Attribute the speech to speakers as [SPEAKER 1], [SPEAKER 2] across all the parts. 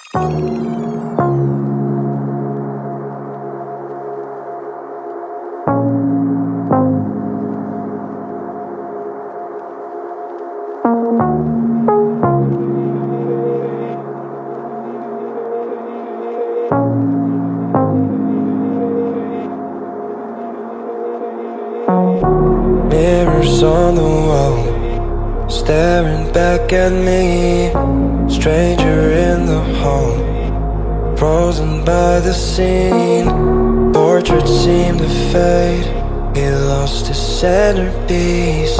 [SPEAKER 1] Mirrors on the wall, staring back at me. Stranger in the hall, frozen by the scene. Portraits seem to fade, he lost his centerpiece.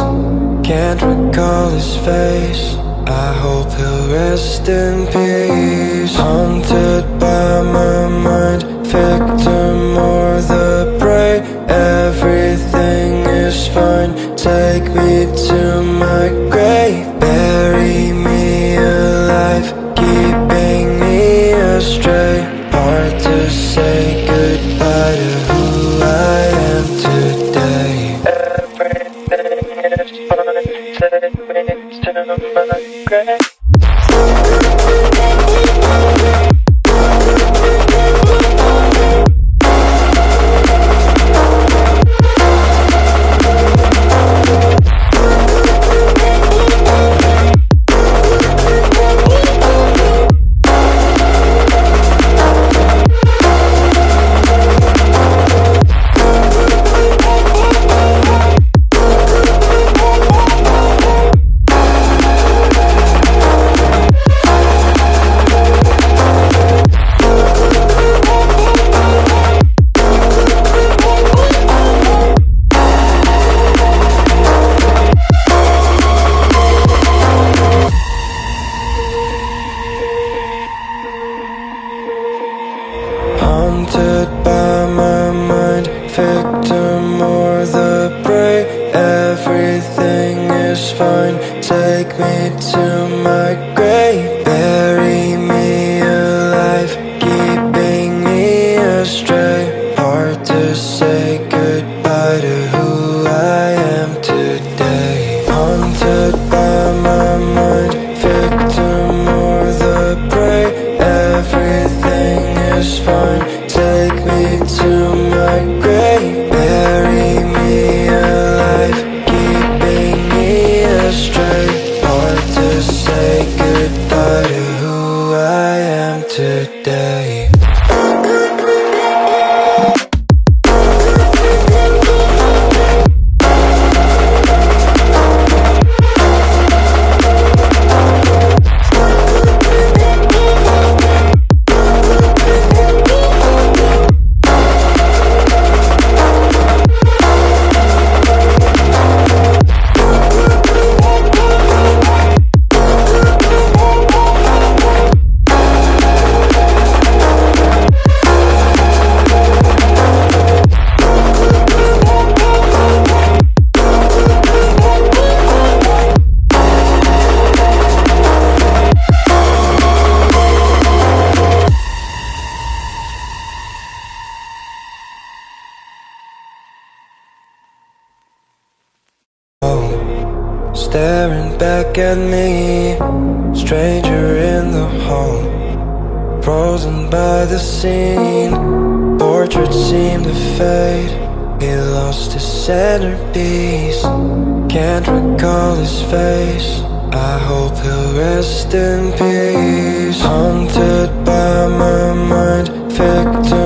[SPEAKER 1] Can't recall his face, I hope he'll rest in peace. Haunted by my mind, victim or the prey. Everything is fine, take me to my grave. Bury me alive, keeping me astray. Hard to say goodbye to who I am today. Everything is fine, take me to my grave. Haunted by my mind, victim or the prey. Everything is fine, take me to my grave. Bury me alive, keeping me astray. Hard to say goodbye to who I am today. Haunted by my mind, victim or the prey. Everything is fine, take me to my grave. Bury me alive, keeping me astray. Hard to say goodbye to who I am today. Staring back at me, stranger in the hall, frozen by the scene. Portraits seem to fade, he lost his centerpiece. Can't recall his face, I hope he'll rest in peace. Haunted by my mind, victim